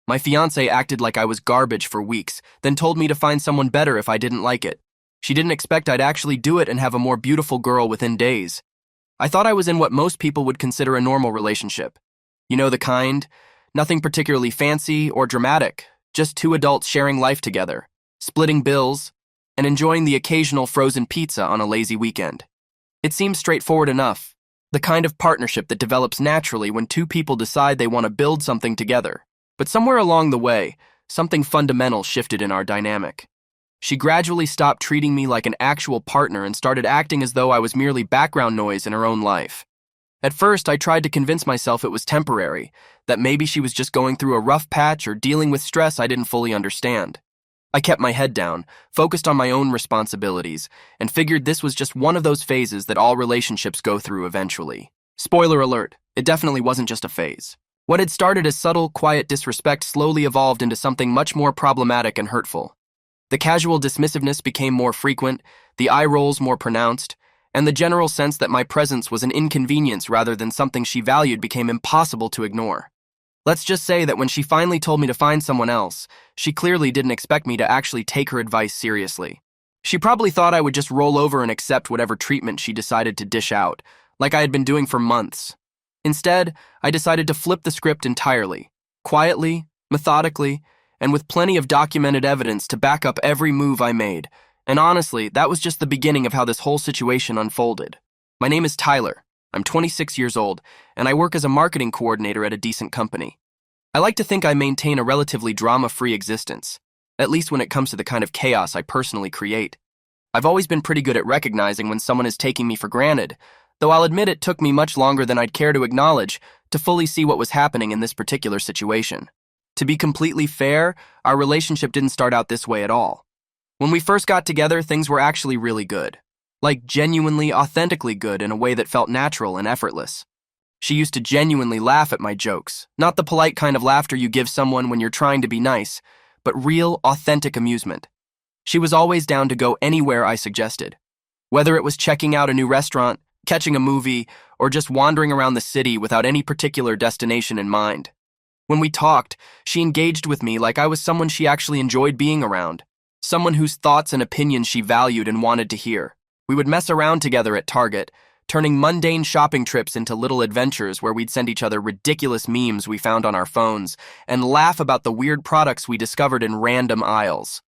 My fiancée acted like I was garbage for weeks, then told me to find someone better if I didn't like it. She didn't expect I'd actually do it and have a more beautiful girl within days. I thought I was in what most people would consider a normal relationship. You know the kind? Nothing particularly fancy or dramatic, just two adults sharing life together, splitting bills, and enjoying the occasional frozen pizza on a lazy weekend. It seems straightforward enough, the kind of partnership that develops naturally when two people decide they want to build something together. But somewhere along the way, something fundamental shifted in our dynamic. She gradually stopped treating me like an actual partner and started acting as though I was merely background noise in her own life. At first, I tried to convince myself it was temporary, that maybe she was just going through a rough patch or dealing with stress I didn't fully understand. I kept my head down, focused on my own responsibilities, and figured this was just one of those phases that all relationships go through eventually. Spoiler alert, it definitely wasn't just a phase. What had started as subtle, quiet disrespect slowly evolved into something much more problematic and hurtful. The casual dismissiveness became more frequent, the eye rolls more pronounced, and the general sense that my presence was an inconvenience rather than something she valued became impossible to ignore. Let's just say that when she finally told me to find someone else, she clearly didn't expect me to actually take her advice seriously. She probably thought I would just roll over and accept whatever treatment she decided to dish out, like I had been doing for months. Instead, I decided to flip the script entirely, quietly, methodically, and with plenty of documented evidence to back up every move I made. And honestly, that was just the beginning of how this whole situation unfolded. My name is Tyler. I'm 26 years old, and I work as a marketing coordinator at a decent company. I like to think I maintain a relatively drama-free existence, at least when it comes to the kind of chaos I personally create. I've always been pretty good at recognizing when someone is taking me for granted, though I'll admit it took me much longer than I'd care to acknowledge to fully see what was happening in this particular situation. To be completely fair, our relationship didn't start out this way at all. When we first got together, things were actually really good. Like genuinely, authentically good in a way that felt natural and effortless. She used to genuinely laugh at my jokes, not the polite kind of laughter you give someone when you're trying to be nice, but real, authentic amusement. She was always down to go anywhere I suggested. Whether it was checking out a new restaurant, catching a movie, or just wandering around the city without any particular destination in mind. When we talked, she engaged with me like I was someone she actually enjoyed being around, someone whose thoughts and opinions she valued and wanted to hear. We would mess around together at Target, turning mundane shopping trips into little adventures where we'd send each other ridiculous memes we found on our phones and laugh about the weird products we discovered in random aisles.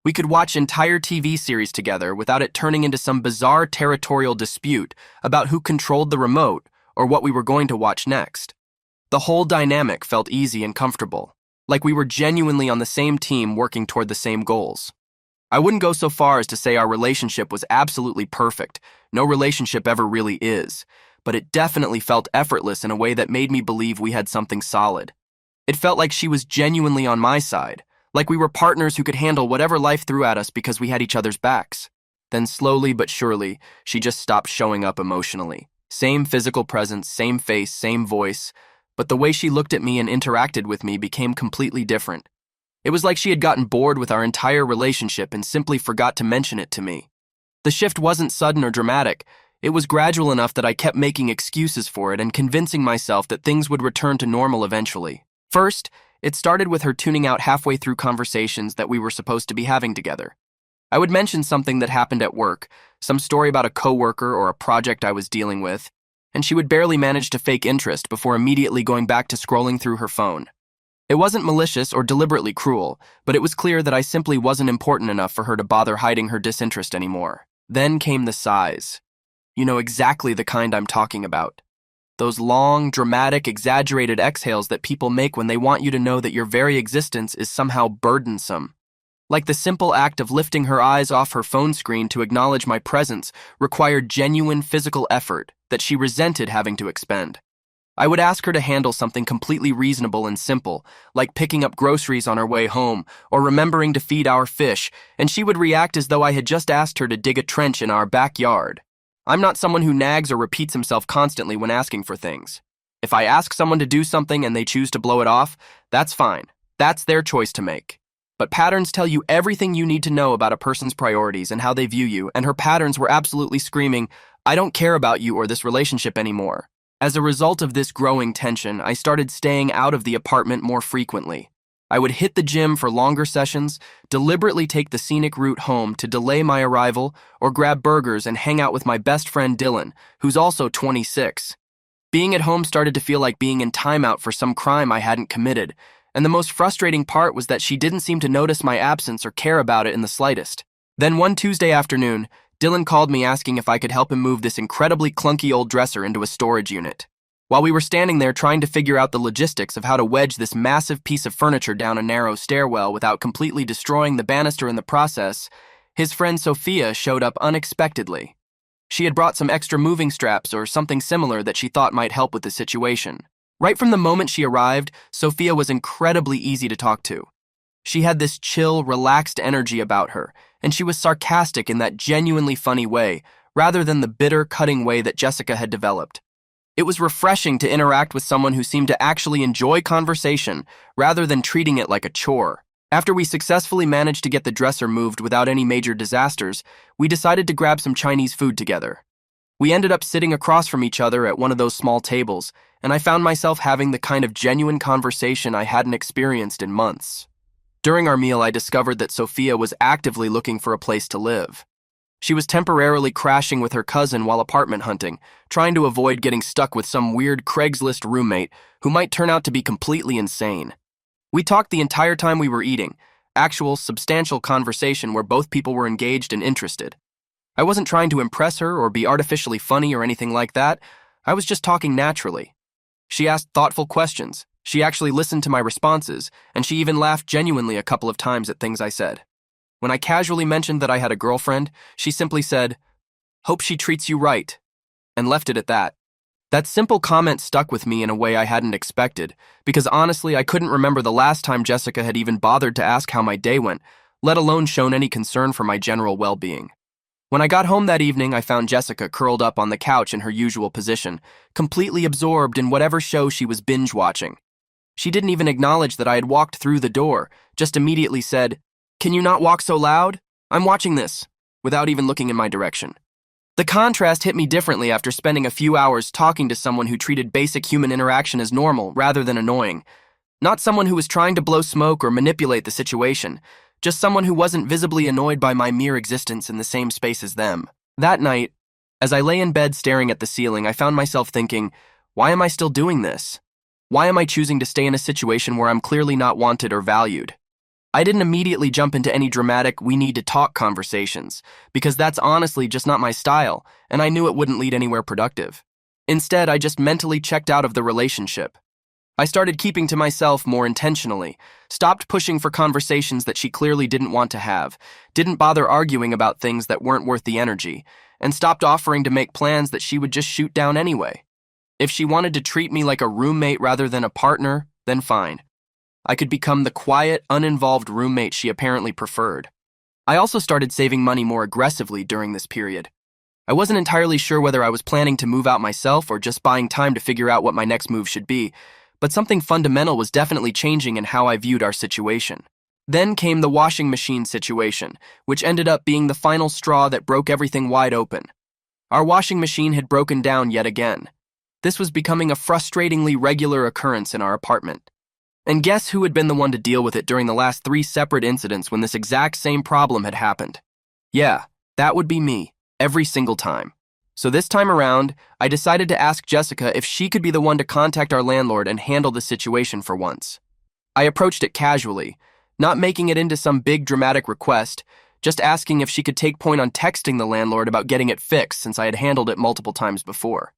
We could watch entire TV series together without it turning into some bizarre territorial dispute about who controlled the remote or what we were going to watch next. The whole dynamic felt easy and comfortable, like we were genuinely on the same team working toward the same goals. I wouldn't go so far as to say our relationship was absolutely perfect. No relationship ever really is, but it definitely felt effortless in a way that made me believe we had something solid. It felt like she was genuinely on my side, like we were partners who could handle whatever life threw at us because we had each other's backs. Then slowly but surely, she just stopped showing up emotionally. Same physical presence, same face, same voice, but the way she looked at me and interacted with me became completely different. It was like she had gotten bored with our entire relationship and simply forgot to mention it to me. The shift wasn't sudden or dramatic. It was gradual enough that I kept making excuses for it and convincing myself that things would return to normal eventually. First, it started with her tuning out halfway through conversations that we were supposed to be having together. I would mention something that happened at work, some story about a coworker or a project I was dealing with, and she would barely manage to fake interest before immediately going back to scrolling through her phone. It wasn't malicious or deliberately cruel, but it was clear that I simply wasn't important enough for her to bother hiding her disinterest anymore. Then came the sighs. You know exactly the kind I'm talking about. Those long, dramatic, exaggerated exhales that people make when they want you to know that your very existence is somehow burdensome. Like the simple act of lifting her eyes off her phone screen to acknowledge my presence required genuine physical effort that she resented having to expend. I would ask her to handle something completely reasonable and simple, like picking up groceries on her way home or remembering to feed our fish, and she would react as though I had just asked her to dig a trench in our backyard. I'm not someone who nags or repeats himself constantly when asking for things. If I ask someone to do something and they choose to blow it off, that's fine. That's their choice to make. But patterns tell you everything you need to know about a person's priorities and how they view you, and her patterns were absolutely screaming, "I don't care about you or this relationship anymore." As a result of this growing tension, I started staying out of the apartment more frequently. I would hit the gym for longer sessions, deliberately take the scenic route home to delay my arrival, or grab burgers and hang out with my best friend Dylan, who's also 26. Being at home started to feel like being in timeout for some crime I hadn't committed, and the most frustrating part was that she didn't seem to notice my absence or care about it in the slightest. Then one Tuesday afternoon, Dylan called me asking if I could help him move this incredibly clunky old dresser into a storage unit. While we were standing there trying to figure out the logistics of how to wedge this massive piece of furniture down a narrow stairwell without completely destroying the banister in the process, his friend Sophia showed up unexpectedly. She had brought some extra moving straps or something similar that she thought might help with the situation. Right from the moment she arrived, Sophia was incredibly easy to talk to. She had this chill, relaxed energy about her, and she was sarcastic in that genuinely funny way, rather than the bitter, cutting way that Jessica had developed. It was refreshing to interact with someone who seemed to actually enjoy conversation rather than treating it like a chore. After we successfully managed to get the dresser moved without any major disasters, we decided to grab some Chinese food together. We ended up sitting across from each other at one of those small tables, and I found myself having the kind of genuine conversation I hadn't experienced in months. During our meal, I discovered that Sophia was actively looking for a place to live. She was temporarily crashing with her cousin while apartment hunting, trying to avoid getting stuck with some weird Craigslist roommate who might turn out to be completely insane. We talked the entire time we were eating, actual, substantial conversation where both people were engaged and interested. I wasn't trying to impress her or be artificially funny or anything like that. I was just talking naturally. She asked thoughtful questions. She actually listened to my responses, and she even laughed genuinely a couple of times at things I said. When I casually mentioned that I had a girlfriend, she simply said, "Hope she treats you right," and left it at that. That simple comment stuck with me in a way I hadn't expected, because honestly, I couldn't remember the last time Jessica had even bothered to ask how my day went, let alone shown any concern for my general well-being. When I got home that evening, I found Jessica curled up on the couch in her usual position, completely absorbed in whatever show she was binge-watching. She didn't even acknowledge that I had walked through the door, just immediately said, "Can you not walk so loud? I'm watching this," without even looking in my direction. The contrast hit me differently after spending a few hours talking to someone who treated basic human interaction as normal rather than annoying. Not someone who was trying to blow smoke or manipulate the situation, just someone who wasn't visibly annoyed by my mere existence in the same space as them. That night, as I lay in bed staring at the ceiling, I found myself thinking, why am I still doing this? Why am I choosing to stay in a situation where I'm clearly not wanted or valued? I didn't immediately jump into any dramatic "we need to talk" conversations, because that's honestly just not my style, and I knew it wouldn't lead anywhere productive. Instead, I just mentally checked out of the relationship. I started keeping to myself more intentionally, stopped pushing for conversations that she clearly didn't want to have, didn't bother arguing about things that weren't worth the energy, and stopped offering to make plans that she would just shoot down anyway. If she wanted to treat me like a roommate rather than a partner, then fine. I could become the quiet, uninvolved roommate she apparently preferred. I also started saving money more aggressively during this period. I wasn't entirely sure whether I was planning to move out myself or just buying time to figure out what my next move should be, but something fundamental was definitely changing in how I viewed our situation. Then came the washing machine situation, which ended up being the final straw that broke everything wide open. Our washing machine had broken down yet again. This was becoming a frustratingly regular occurrence in our apartment. And guess who had been the one to deal with it during the last 3 separate incidents when this exact same problem had happened? Yeah, that would be me, every single time. So this time around, I decided to ask Jessica if she could be the one to contact our landlord and handle the situation for once. I approached it casually, not making it into some big dramatic request, just asking if she could take point on texting the landlord about getting it fixed since I had handled it multiple times before.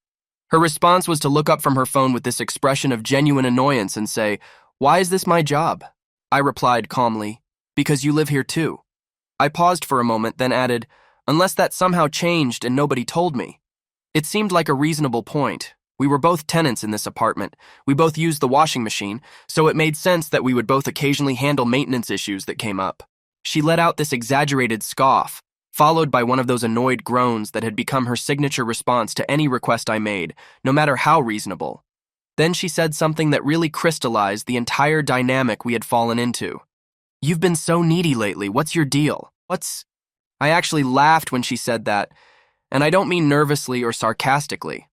Her response was to look up from her phone with this expression of genuine annoyance and say, "Why is this my job?" I replied calmly, "Because you live here too." I paused for a moment, then added, "Unless that somehow changed and nobody told me." It seemed like a reasonable point. We were both tenants in this apartment. We both used the washing machine, so it made sense that we would both occasionally handle maintenance issues that came up. She let out this exaggerated scoff, followed by one of those annoyed groans that had become her signature response to any request I made, no matter how reasonable. Then she said something that really crystallized the entire dynamic we had fallen into. "You've been so needy lately. What's your deal?" I actually laughed when she said that, and I don't mean nervously or sarcastically.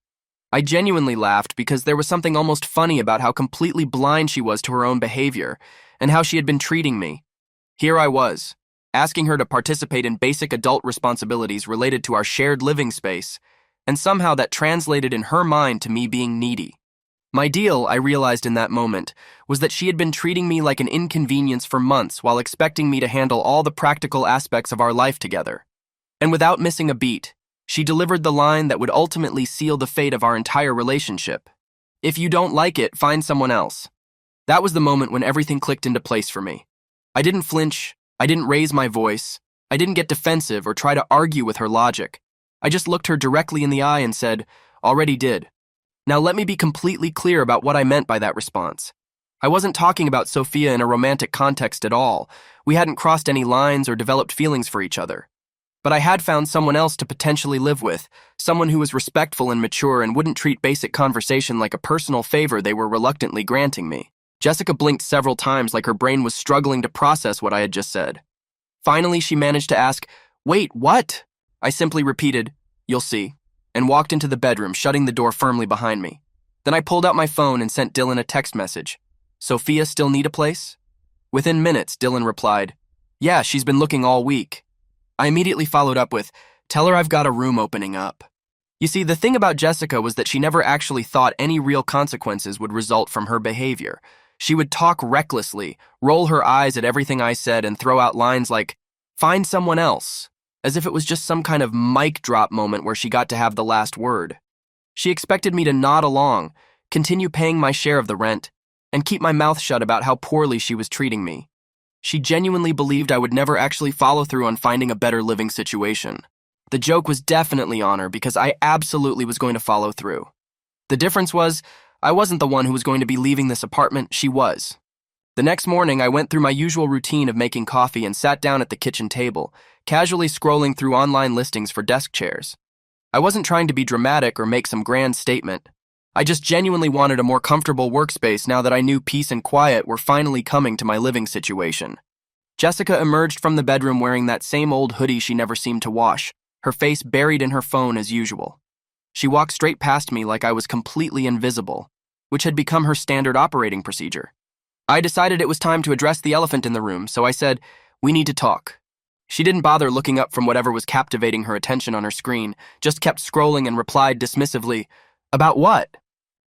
I genuinely laughed because there was something almost funny about how completely blind she was to her own behavior, and how she had been treating me. Here I was, asking her to participate in basic adult responsibilities related to our shared living space, and somehow that translated in her mind to me being needy. My deal, I realized in that moment, was that she had been treating me like an inconvenience for months while expecting me to handle all the practical aspects of our life together. And without missing a beat, she delivered the line that would ultimately seal the fate of our entire relationship. If you don't like it, find someone else. That was the moment when everything clicked into place for me. I didn't flinch, I didn't raise my voice, I didn't get defensive or try to argue with her logic. I just looked her directly in the eye and said, "Already did." Now let me be completely clear about what I meant by that response. I wasn't talking about Sophia in a romantic context at all. We hadn't crossed any lines or developed feelings for each other. But I had found someone else to potentially live with, someone who was respectful and mature and wouldn't treat basic conversation like a personal favor they were reluctantly granting me. Jessica blinked several times like her brain was struggling to process what I had just said. Finally, she managed to ask, "Wait, what?" I simply repeated, "You'll see," and walked into the bedroom, shutting the door firmly behind me. Then I pulled out my phone and sent Dylan a text message. "Sophia still need a place?" Within minutes, Dylan replied, "Yeah, she's been looking all week." I immediately followed up with, "Tell her I've got a room opening up." You see, the thing about Jessica was that she never actually thought any real consequences would result from her behavior. She would talk recklessly, roll her eyes at everything I said, and throw out lines like, "Find someone else," as if it was just some kind of mic drop moment where she got to have the last word. She expected me to nod along, continue paying my share of the rent, and keep my mouth shut about how poorly she was treating me. She genuinely believed I would never actually follow through on finding a better living situation. The joke was definitely on her because I absolutely was going to follow through. The difference was, I wasn't the one who was going to be leaving this apartment, she was. The next morning, I went through my usual routine of making coffee and sat down at the kitchen table, casually scrolling through online listings for desk chairs. I wasn't trying to be dramatic or make some grand statement. I just genuinely wanted a more comfortable workspace now that I knew peace and quiet were finally coming to my living situation. Jessica emerged from the bedroom wearing that same old hoodie she never seemed to wash, her face buried in her phone as usual. She walked straight past me like I was completely invisible, which had become her standard operating procedure. I decided it was time to address the elephant in the room, so I said, "We need to talk." She didn't bother looking up from whatever was captivating her attention on her screen, just kept scrolling and replied dismissively, "About what?"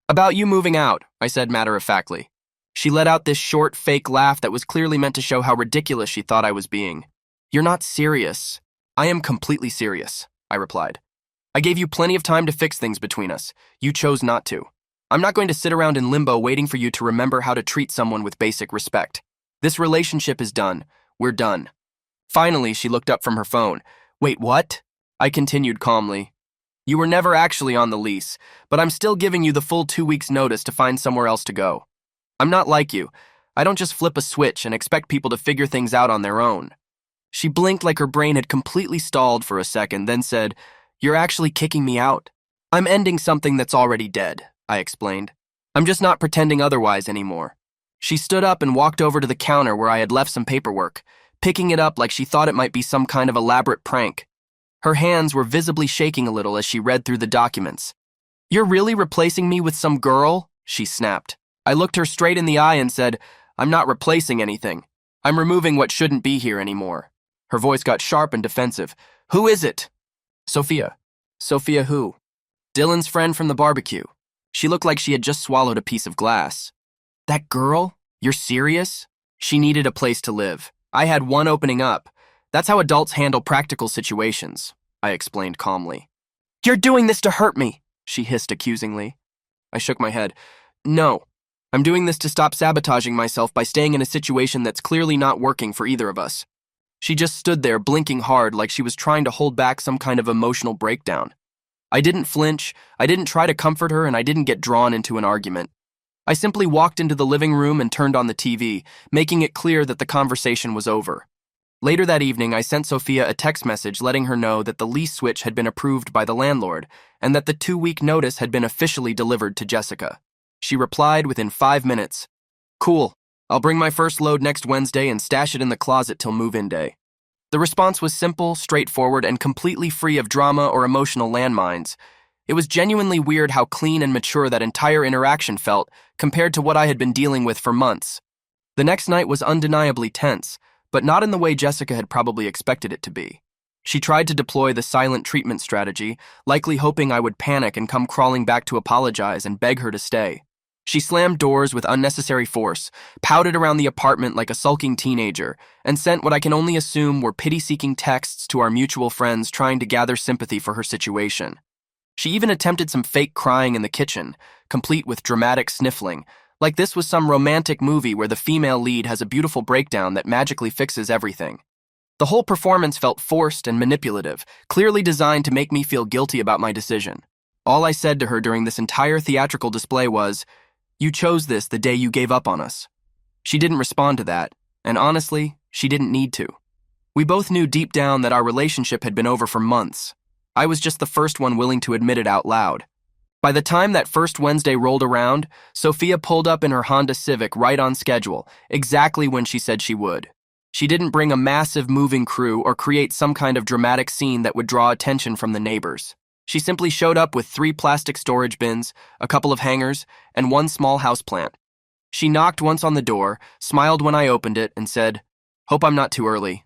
"About you moving out," I said matter-of-factly. She let out this short, fake laugh that was clearly meant to show how ridiculous she thought I was being. "You're not serious." "I am completely serious," I replied. "I gave you plenty of time to fix things between us. You chose not to. I'm not going to sit around in limbo waiting for you to remember how to treat someone with basic respect. This relationship is done. We're done." Finally, she looked up from her phone. "Wait, what?" I continued calmly. "You were never actually on the lease, but I'm still giving you the full 2 weeks' notice to find somewhere else to go. I'm not like you. I don't just flip a switch and expect people to figure things out on their own." She blinked like her brain had completely stalled for a second, then said, "You're actually kicking me out?" "I'm ending something that's already dead," I explained. "I'm just not pretending otherwise anymore." She stood up and walked over to the counter where I had left some paperwork, picking it up like she thought it might be some kind of elaborate prank. Her hands were visibly shaking a little as she read through the documents. "You're really replacing me with some girl?" she snapped. I looked her straight in the eye and said, "I'm not replacing anything. I'm removing what shouldn't be here anymore." Her voice got sharp and defensive. "Who is it?" "Sophia." "Sophia who?" "Dylan's friend from the barbecue." She looked like she had just swallowed a piece of glass. "That girl? You're serious?" "She needed a place to live. I had one opening up. That's how adults handle practical situations," I explained calmly. "You're doing this to hurt me," she hissed accusingly. I shook my head. "No, I'm doing this to stop sabotaging myself by staying in a situation that's clearly not working for either of us." She just stood there blinking hard like she was trying to hold back some kind of emotional breakdown. I didn't flinch, I didn't try to comfort her, and I didn't get drawn into an argument. I simply walked into the living room and turned on the TV, making it clear that the conversation was over. Later that evening, I sent Sophia a text message letting her know that the lease switch had been approved by the landlord and that the 2-week notice had been officially delivered to Jessica. She replied within 5 minutes, "Cool, I'll bring my first load next Wednesday and stash it in the closet till move-in day." The response was simple, straightforward, and completely free of drama or emotional landmines. It was genuinely weird how clean and mature that entire interaction felt compared to what I had been dealing with for months. The next night was undeniably tense, but not in the way Jessica had probably expected it to be. She tried to deploy the silent treatment strategy, likely hoping I would panic and come crawling back to apologize and beg her to stay. She slammed doors with unnecessary force, pouted around the apartment like a sulking teenager, and sent what I can only assume were pity-seeking texts to our mutual friends trying to gather sympathy for her situation. She even attempted some fake crying in the kitchen, complete with dramatic sniffling, like this was some romantic movie where the female lead has a beautiful breakdown that magically fixes everything. The whole performance felt forced and manipulative, clearly designed to make me feel guilty about my decision. All I said to her during this entire theatrical display was, "You chose this the day you gave up on us." She didn't respond to that, and honestly, she didn't need to. We both knew deep down that our relationship had been over for months. I was just the first one willing to admit it out loud. By the time that first Wednesday rolled around, Sophia pulled up in her Honda Civic right on schedule, exactly when she said she would. She didn't bring a massive moving crew or create some kind of dramatic scene that would draw attention from the neighbors. She simply showed up with 3 plastic storage bins, a couple of hangers, and 1 small houseplant. She knocked once on the door, smiled when I opened it, and said, "Hope I'm not too early."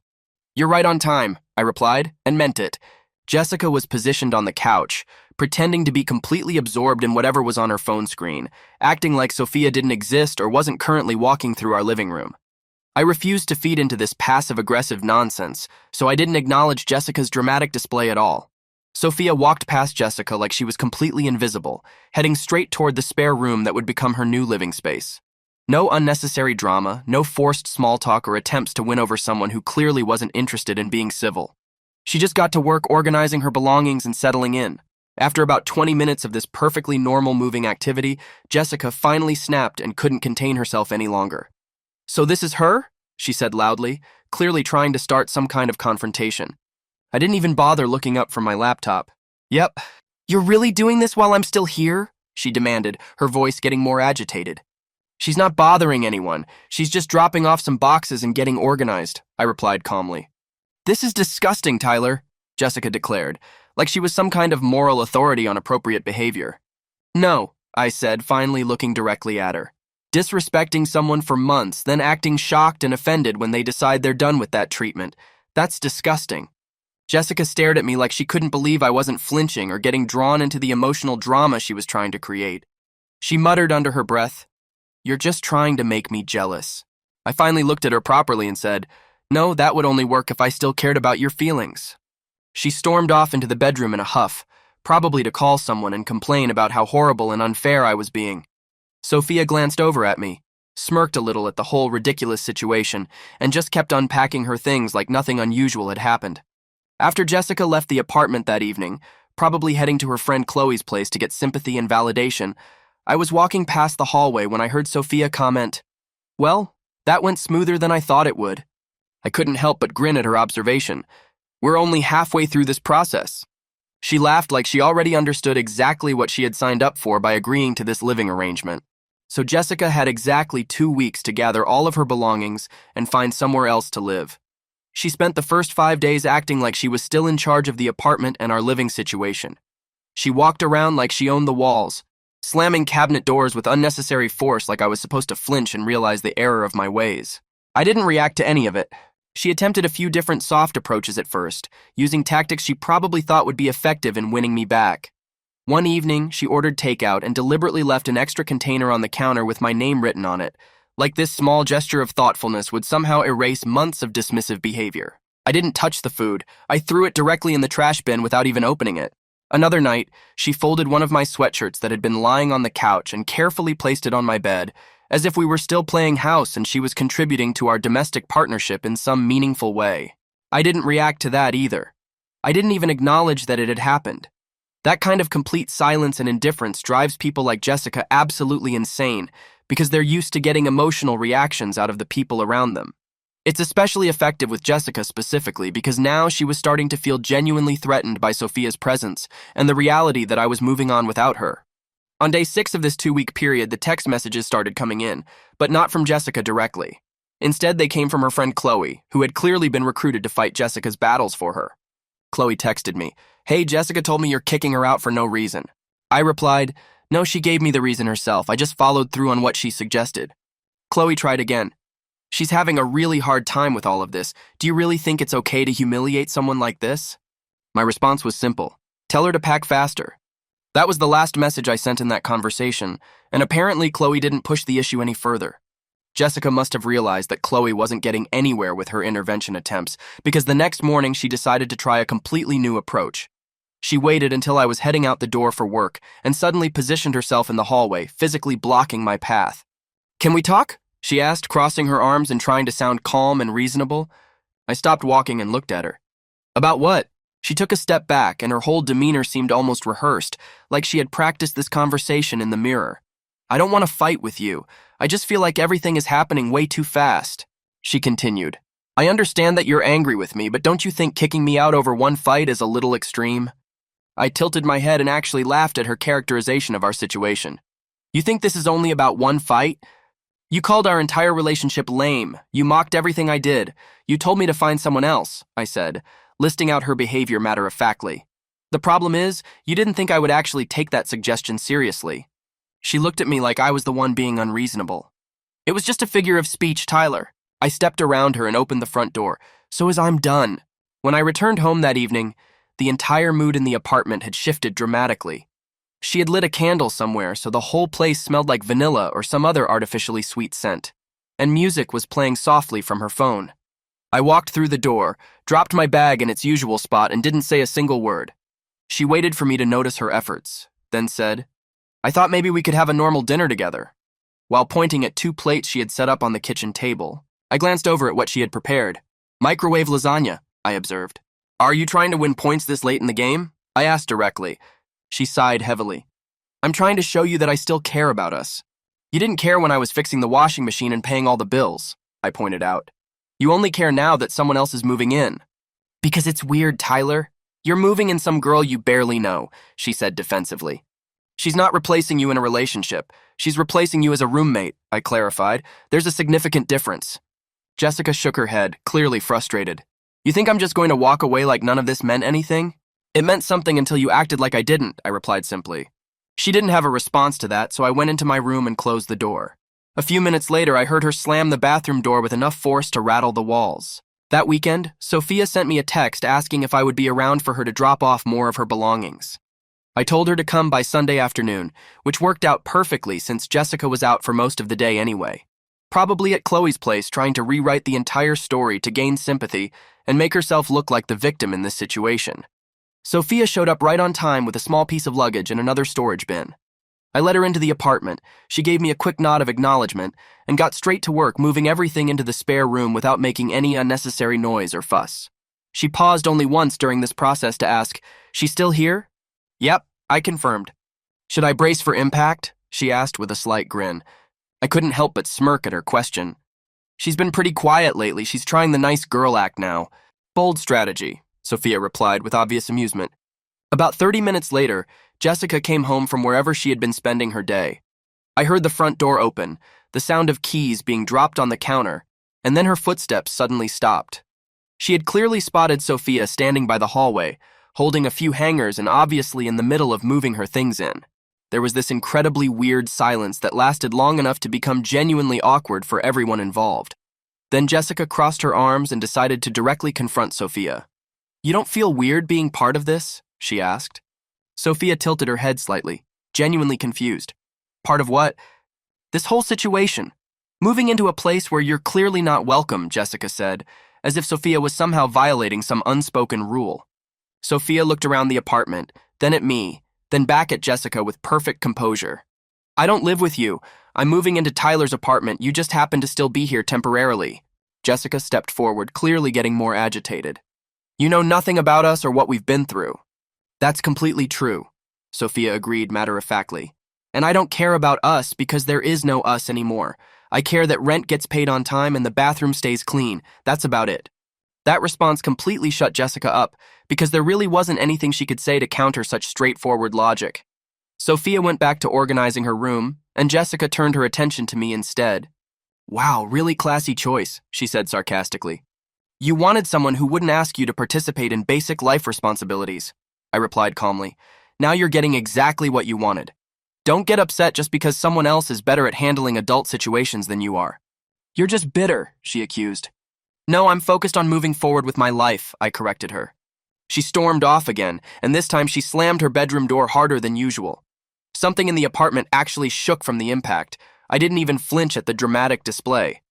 "You're right on time," I replied, and meant it. Jessica was positioned on the couch, pretending to be completely absorbed in whatever was on her phone screen, acting like Sophia didn't exist or wasn't currently walking through our living room. I refused to feed into this passive-aggressive nonsense, so I didn't acknowledge Jessica's dramatic display at all. Sophia walked past Jessica like she was completely invisible, heading straight toward the spare room that would become her new living space. No unnecessary drama, no forced small talk or attempts to win over someone who clearly wasn't interested in being civil. She just got to work organizing her belongings and settling in. After about 20 minutes of this perfectly normal moving activity, Jessica finally snapped and couldn't contain herself any longer. "So this is her?" she said loudly, clearly trying to start some kind of confrontation. I didn't even bother looking up from my laptop. "Yep." "You're really doing this while I'm still here?" she demanded, her voice getting more agitated. "She's not bothering anyone. She's just dropping off some boxes and getting organized," I replied calmly. "This is disgusting, Tyler," Jessica declared, like she was some kind of moral authority on appropriate behavior. "No," I said, finally looking directly at her. "Disrespecting someone for months, then acting shocked and offended when they decide they're done with that treatment. That's disgusting." Jessica stared at me like she couldn't believe I wasn't flinching or getting drawn into the emotional drama she was trying to create. She muttered under her breath, "You're just trying to make me jealous." I finally looked at her properly and said, "No, that would only work if I still cared about your feelings." She stormed off into the bedroom in a huff, probably to call someone and complain about how horrible and unfair I was being. Sophia glanced over at me, smirked a little at the whole ridiculous situation, and just kept unpacking her things like nothing unusual had happened. After Jessica left the apartment that evening, probably heading to her friend Chloe's place to get sympathy and validation, I was walking past the hallway when I heard Sophia comment, "Well, that went smoother than I thought it would." I couldn't help but grin at her observation. "We're only halfway through this process." She laughed like she already understood exactly what she had signed up for by agreeing to this living arrangement. So Jessica had exactly 2 weeks to gather all of her belongings and find somewhere else to live. She spent the first 5 days acting like she was still in charge of the apartment and our living situation. She walked around like she owned the walls, slamming cabinet doors with unnecessary force like I was supposed to flinch and realize the error of my ways. I didn't react to any of it. She attempted a few different soft approaches at first, using tactics she probably thought would be effective in winning me back. One evening, she ordered takeout and deliberately left an extra container on the counter with my name written on it, like this small gesture of thoughtfulness would somehow erase months of dismissive behavior. I didn't touch the food. I threw it directly in the trash bin without even opening it. Another night, she folded one of my sweatshirts that had been lying on the couch and carefully placed it on my bed, as if we were still playing house and she was contributing to our domestic partnership in some meaningful way. I didn't react to that either. I didn't even acknowledge that it had happened. That kind of complete silence and indifference drives people like Jessica absolutely insane because they're used to getting emotional reactions out of the people around them. It's especially effective with Jessica specifically because now she was starting to feel genuinely threatened by Sophia's presence and the reality that I was moving on without her. On day 6 of this 2-week period, the text messages started coming in, but not from Jessica directly. Instead, they came from her friend Chloe, who had clearly been recruited to fight Jessica's battles for her. Chloe texted me, "Hey, Jessica told me you're kicking her out for no reason." I replied, "No, she gave me the reason herself. I just followed through on what she suggested." Chloe tried again. She's having a really hard time with all of this. Do you really think it's okay to humiliate someone like this? My response was simple. Tell her to pack faster. That was the last message I sent in that conversation, and apparently Chloe didn't push the issue any further. Jessica must have realized that Chloe wasn't getting anywhere with her intervention attempts, because the next morning she decided to try a completely new approach. She waited until I was heading out the door for work and suddenly positioned herself in the hallway, physically blocking my path. "Can we talk?" she asked, crossing her arms and trying to sound calm and reasonable. I stopped walking and looked at her. "About what?" She took a step back, and her whole demeanor seemed almost rehearsed, like she had practiced this conversation in the mirror. "I don't want to fight with you. I just feel like everything is happening way too fast," she continued. "I understand that you're angry with me, but don't you think kicking me out over one fight is a little extreme?" I tilted my head and actually laughed at her characterization of our situation. "You think this is only about one fight? You called our entire relationship lame. You mocked everything I did. You told me to find someone else," I said, listing out her behavior matter-of-factly. "The problem is, you didn't think I would actually take that suggestion seriously." She looked at me like I was the one being unreasonable. "It was just a figure of speech, Tyler." I stepped around her and opened the front door. "So as I'm done." When I returned home that evening, the entire mood in the apartment had shifted dramatically. She had lit a candle somewhere, so the whole place smelled like vanilla or some other artificially sweet scent, and music was playing softly from her phone. I walked through the door, dropped my bag in its usual spot, and didn't say a single word. She waited for me to notice her efforts, then said, "I thought maybe we could have a normal dinner together." While pointing at 2 plates she had set up on the kitchen table, I glanced over at what she had prepared. "Microwave lasagna," I observed. "Are you trying to win points this late in the game?" I asked directly. She sighed heavily. "I'm trying to show you that I still care about us. You didn't care when I was fixing the washing machine and paying all the bills," I pointed out. "You only care now that someone else is moving in." "Because it's weird, Tyler. You're moving in some girl you barely know," she said defensively. "She's not replacing you in a relationship. She's replacing you as a roommate," I clarified. "There's a significant difference." Jessica shook her head, clearly frustrated. "You think I'm just going to walk away like none of this meant anything?" "It meant something until you acted like I didn't," I replied simply. She didn't have a response to that, so I went into my room and closed the door. A few minutes later, I heard her slam the bathroom door with enough force to rattle the walls. That weekend, Sophia sent me a text asking if I would be around for her to drop off more of her belongings. I told her to come by Sunday afternoon, which worked out perfectly since Jessica was out for most of the day anyway. Probably at Chloe's place trying to rewrite the entire story to gain sympathy and make herself look like the victim in this situation. Sophia showed up right on time with a small piece of luggage and another storage bin. I let her into the apartment. She gave me a quick nod of acknowledgement and got straight to work moving everything into the spare room without making any unnecessary noise or fuss. She paused only once during this process to ask, "She's still here?" "Yep," I confirmed. "Should I brace for impact?" she asked with a slight grin. I couldn't help but smirk at her question. "She's been pretty quiet lately. She's trying the nice girl act now." "Bold strategy," Sophia replied with obvious amusement. About 30 minutes later, Jessica came home from wherever she had been spending her day. I heard the front door open, the sound of keys being dropped on the counter, and then her footsteps suddenly stopped. She had clearly spotted Sophia standing by the hallway, holding a few hangers and obviously in the middle of moving her things in. There was this incredibly weird silence that lasted long enough to become genuinely awkward for everyone involved. Then Jessica crossed her arms and decided to directly confront Sophia. "You don't feel weird being part of this?" she asked. Sophia tilted her head slightly, genuinely confused. "Part of what?" "This whole situation. Moving into a place where you're clearly not welcome," Jessica said, as if Sophia was somehow violating some unspoken rule. Sophia looked around the apartment, then at me, then back at Jessica with perfect composure. "I don't live with you. I'm moving into Tyler's apartment. You just happen to still be here temporarily." Jessica stepped forward, clearly getting more agitated. "You know nothing about us or what we've been through." "That's completely true," Sophia agreed matter-of-factly. "And I don't care about us because there is no us anymore. I care that rent gets paid on time and the bathroom stays clean. That's about it." That response completely shut Jessica up because there really wasn't anything she could say to counter such straightforward logic. Sophia went back to organizing her room, and Jessica turned her attention to me instead. "Wow, really classy choice," she said sarcastically. "You wanted someone who wouldn't ask you to participate in basic life responsibilities," I replied calmly. "Now you're getting exactly what you wanted. Don't get upset just because someone else is better at handling adult situations than you are." You're just bitter, she accused. No, I'm focused on moving forward with my life, I corrected her. She stormed off again, and this time she slammed her bedroom door harder than usual. Something in the apartment actually shook from the impact. I didn't even flinch at the dramatic display.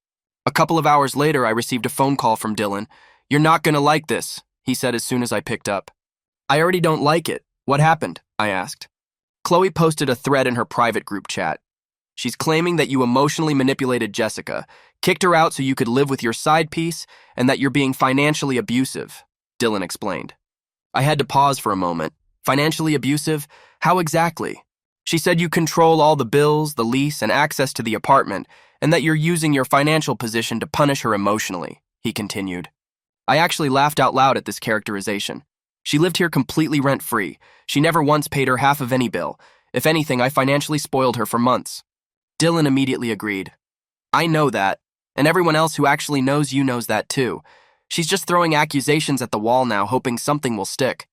A couple of hours later, I received a phone call from Dylan. You're not gonna like this, he said as soon as I picked up. I already don't like it. What happened? I asked. Chloe posted a thread in her private group chat. She's claiming that you emotionally manipulated Jessica, kicked her out so you could live with your side piece, and that you're being financially abusive, Dylan explained. I had to pause for a moment. Financially abusive? How exactly? She said you control all the bills, the lease, and access to the apartment, and that you're using your financial position to punish her emotionally, he continued. I actually laughed out loud at this characterization. She lived here completely rent-free. She never once paid her half of any bill. If anything, I financially spoiled her for months. Dylan immediately agreed. I know that, and everyone else who actually knows you knows that too. She's just throwing accusations at the wall now, hoping something will stick.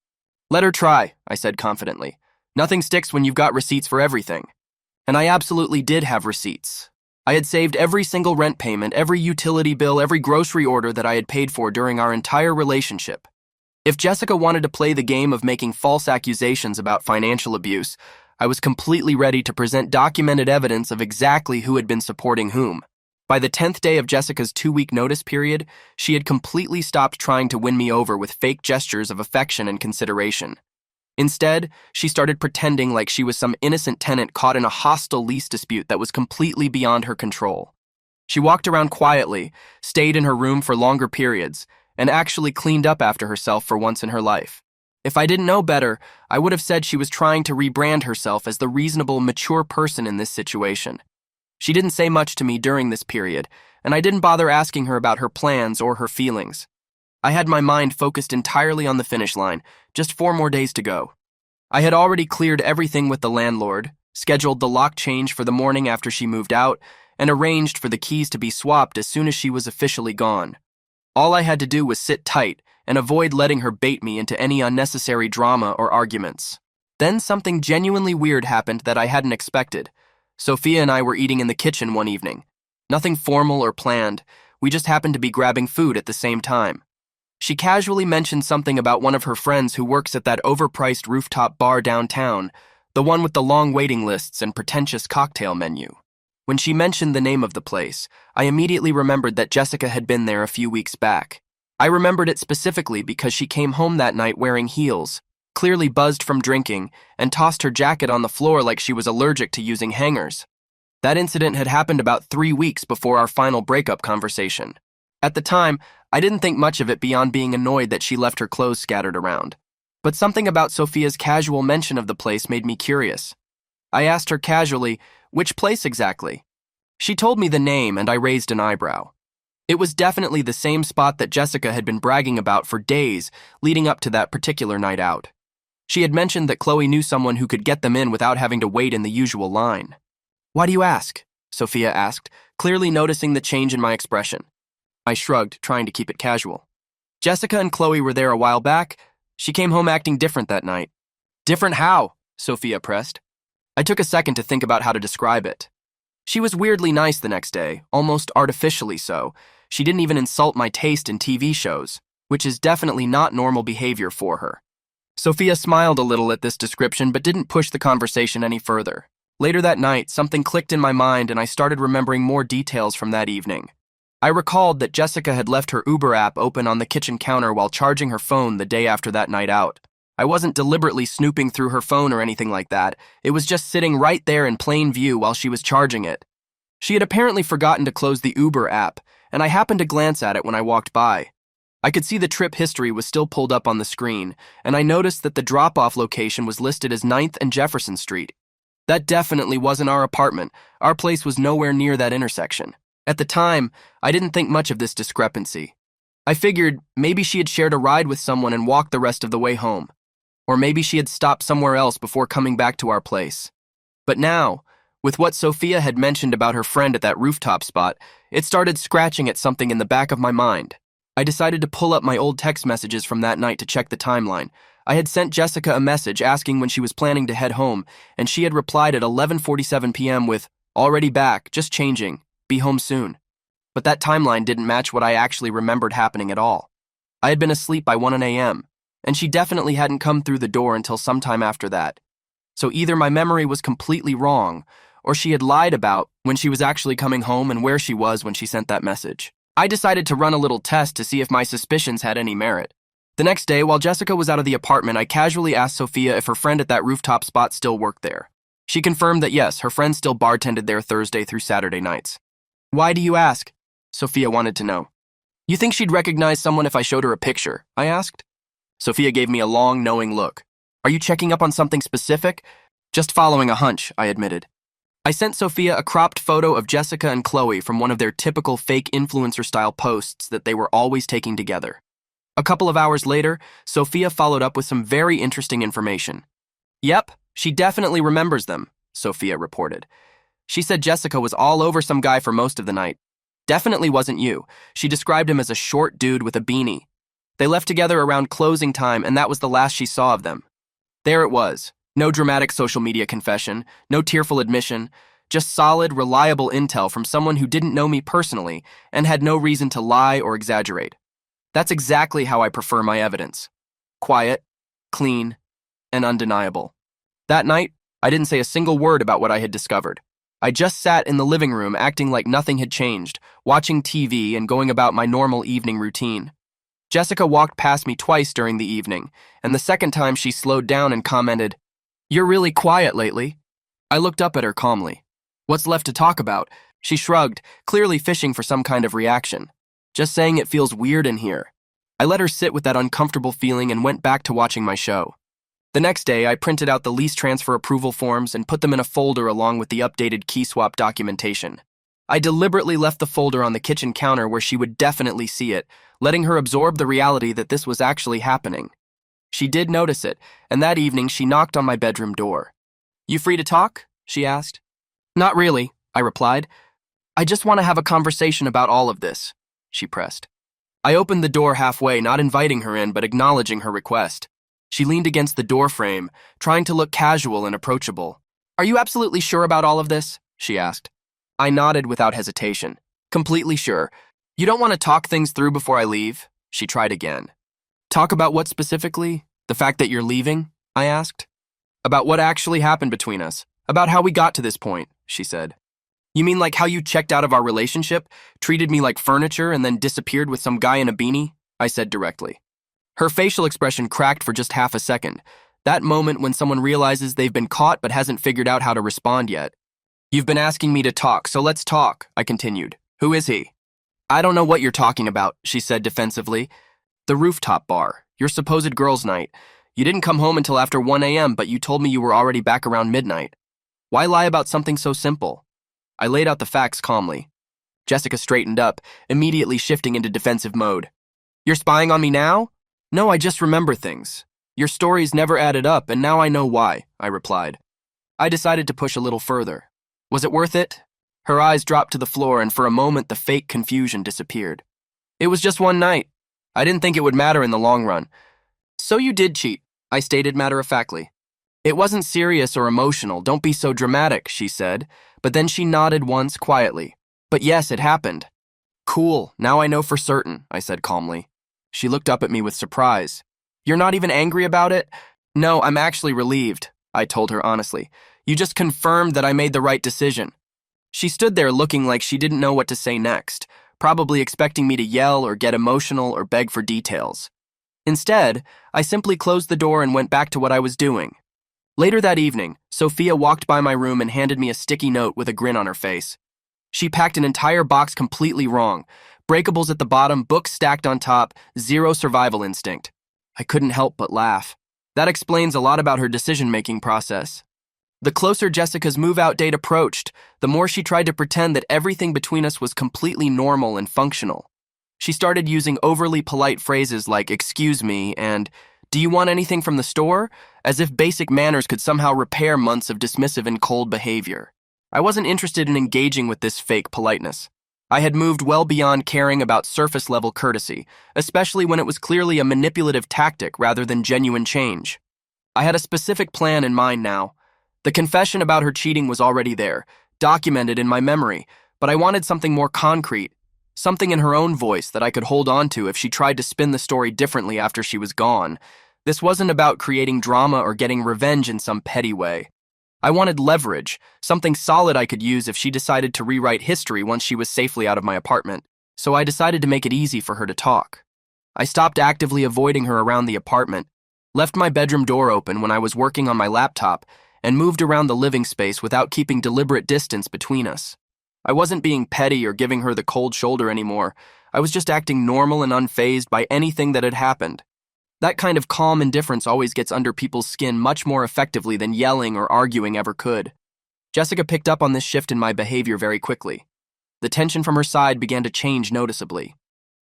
Let her try, I said confidently. Nothing sticks when you've got receipts for everything. And I absolutely did have receipts. I had saved every single rent payment, every utility bill, every grocery order that I had paid for during our entire relationship. If Jessica wanted to play the game of making false accusations about financial abuse, I was completely ready to present documented evidence of exactly who had been supporting whom. By the 10th day of Jessica's 2-week notice period, she had completely stopped trying to win me over with fake gestures of affection and consideration. Instead, she started pretending like she was some innocent tenant caught in a hostile lease dispute that was completely beyond her control. She walked around quietly, stayed in her room for longer periods, and actually cleaned up after herself for once in her life. If I didn't know better, I would have said she was trying to rebrand herself as the reasonable, mature person in this situation. She didn't say much to me during this period, and I didn't bother asking her about her plans or her feelings. I had my mind focused entirely on the finish line, just 4 more days to go. I had already cleared everything with the landlord, scheduled the lock change for the morning after she moved out, and arranged for the keys to be swapped as soon as she was officially gone. All I had to do was sit tight and avoid letting her bait me into any unnecessary drama or arguments. Then something genuinely weird happened that I hadn't expected. Sophia and I were eating in the kitchen one evening. Nothing formal or planned, we just happened to be grabbing food at the same time. She casually mentioned something about one of her friends who works at that overpriced rooftop bar downtown, the one with the long waiting lists and pretentious cocktail menu. When she mentioned the name of the place, I immediately remembered that Jessica had been there a few weeks back. I remembered it specifically because she came home that night wearing heels, clearly buzzed from drinking, and tossed her jacket on the floor like she was allergic to using hangers. That incident had happened about 3 weeks before our final breakup conversation. At the time, I didn't think much of it beyond being annoyed that she left her clothes scattered around. But something about Sophia's casual mention of the place made me curious. I asked her casually, which place exactly? She told me the name, and I raised an eyebrow. It was definitely the same spot that Jessica had been bragging about for days leading up to that particular night out. She had mentioned that Chloe knew someone who could get them in without having to wait in the usual line. Why do you ask? Sophia asked, clearly noticing the change in my expression. I shrugged, trying to keep it casual. Jessica and Chloe were there a while back. She came home acting different that night. Different how? Sophia pressed. I took a second to think about how to describe it. She was weirdly nice the next day, almost artificially so. She didn't even insult my taste in TV shows, which is definitely not normal behavior for her. Sophia smiled a little at this description but didn't push the conversation any further. Later that night, something clicked in my mind and I started remembering more details from that evening. I recalled that Jessica had left her Uber app open on the kitchen counter while charging her phone the day after that night out. I wasn't deliberately snooping through her phone or anything like that. It was just sitting right there in plain view while she was charging it. She had apparently forgotten to close the Uber app, and I happened to glance at it when I walked by. I could see the trip history was still pulled up on the screen, and I noticed that the drop-off location was listed as 9th and Jefferson Street. That definitely wasn't our apartment. Our place was nowhere near that intersection. At the time, I didn't think much of this discrepancy. I figured maybe she had shared a ride with someone and walked the rest of the way home. Or maybe she had stopped somewhere else before coming back to our place. But now, with what Sophia had mentioned about her friend at that rooftop spot, it started scratching at something in the back of my mind. I decided to pull up my old text messages from that night to check the timeline. I had sent Jessica a message asking when she was planning to head home, and she had replied at 11:47 p.m. with, "Already back, just changing. Be home soon." but that timeline didn't match what I actually remembered happening at all. I had been asleep by 1 a.m., and she definitely hadn't come through the door until sometime after that. So either my memory was completely wrong, or she had lied about when she was actually coming home and where she was when she sent that message. I decided to run a little test to see if my suspicions had any merit. The next day, while Jessica was out of the apartment, I casually asked Sophia if her friend at that rooftop spot still worked there. She confirmed that yes, her friend still bartended there Thursday through Saturday nights. Why do you ask? Sophia wanted to know. You think she'd recognize someone if I showed her a picture? I asked. Sophia gave me a long, knowing look. Are you checking up on something specific? Just following a hunch, I admitted. I sent Sophia a cropped photo of Jessica and Chloe from one of their typical fake influencer-style posts that they were always taking together. A couple of hours later, Sophia followed up with some very interesting information. Yep, she definitely remembers them, Sophia reported. She said Jessica was all over some guy for most of the night. Definitely wasn't you. She described him as a short dude with a beanie. They left together around closing time, and that was the last she saw of them. There it was. No dramatic social media confession, no tearful admission, just solid, reliable intel from someone who didn't know me personally and had no reason to lie or exaggerate. That's exactly how I prefer my evidence. Quiet, clean, and undeniable. That night, I didn't say a single word about what I had discovered. I just sat in the living room acting like nothing had changed, watching TV and going about my normal evening routine. Jessica walked past me twice during the evening, and the second time she slowed down and commented, "You're really quiet lately." I looked up at her calmly. What's left to talk about? She shrugged, clearly fishing for some kind of reaction. Just saying it feels weird in here. I let her sit with that uncomfortable feeling and went back to watching my show. The next day, I printed out the lease transfer approval forms and put them in a folder along with the updated key swap documentation. I deliberately left the folder on the kitchen counter where she would definitely see it, letting her absorb the reality that this was actually happening. She did notice it, and that evening she knocked on my bedroom door. "You free to talk?" she asked. "Not really," I replied. "I just want to have a conversation about all of this," she pressed. I opened the door halfway, not inviting her in, but acknowledging her request. She leaned against the door frame, trying to look casual and approachable. "Are you absolutely sure about all of this?" she asked. I nodded without hesitation. "Completely sure. You don't want to talk things through before I leave?" She tried again. "Talk about what specifically? The fact that you're leaving?" I asked. "About what actually happened between us. About how we got to this point," she said. "You mean like how you checked out of our relationship, treated me like furniture, and then disappeared with some guy in a beanie?" I said directly. Her facial expression cracked for just half a second. That moment when someone realizes they've been caught but hasn't figured out how to respond yet. "You've been asking me to talk, so let's talk," I continued. "Who is he?" "I don't know what you're talking about," she said defensively. "The rooftop bar, your supposed girls' night. You didn't come home until after 1 a.m., but you told me you were already back around midnight. Why lie about something so simple?" I laid out the facts calmly. Jessica straightened up, immediately shifting into defensive mode. "You're spying on me now?" "No, I just remember things. Your stories never added up, and now I know why," I replied. I decided to push a little further. "Was it worth it?" Her eyes dropped to the floor, and for a moment the fake confusion disappeared. "It was just one night. I didn't think it would matter in the long run." "So you did cheat," I stated matter-of-factly. "It wasn't serious or emotional. Don't be so dramatic," she said, but then she nodded once quietly. "But yes, it happened." "Cool, now I know for certain," I said calmly. She looked up at me with surprise. "You're not even angry about it?" "No, I'm actually relieved," I told her honestly. "You just confirmed that I made the right decision." She stood there looking like she didn't know what to say next, probably expecting me to yell or get emotional or beg for details. Instead, I simply closed the door and went back to what I was doing. Later that evening, Sophia walked by my room and handed me a sticky note with a grin on her face. She packed an entire box completely wrong. Breakables at the bottom, books stacked on top, zero survival instinct. I couldn't help but laugh. That explains a lot about her decision-making process. The closer Jessica's move-out date approached, the more she tried to pretend that everything between us was completely normal and functional. She started using overly polite phrases like "excuse me" and "do you want anything from the store?" as if basic manners could somehow repair months of dismissive and cold behavior. I wasn't interested in engaging with this fake politeness. I had moved well beyond caring about surface-level courtesy, especially when it was clearly a manipulative tactic rather than genuine change. I had a specific plan in mind now. The confession about her cheating was already there, documented in my memory, but I wanted something more concrete. something in her own voice that I could hold on to if she tried to spin the story differently after she was gone. This wasn't about creating drama or getting revenge in some petty way. I wanted leverage, something solid I could use if she decided to rewrite history once she was safely out of my apartment, so I decided to make it easy for her to talk. I stopped actively avoiding her around the apartment, left my bedroom door open when I was working on my laptop, and moved around the living space without keeping deliberate distance between us. I wasn't being petty or giving her the cold shoulder anymore. I was just acting normal and unfazed by anything that had happened. That kind of calm indifference always gets under people's skin much more effectively than yelling or arguing ever could. Jessica picked up on this shift in my behavior very quickly. The tension from her side began to change noticeably.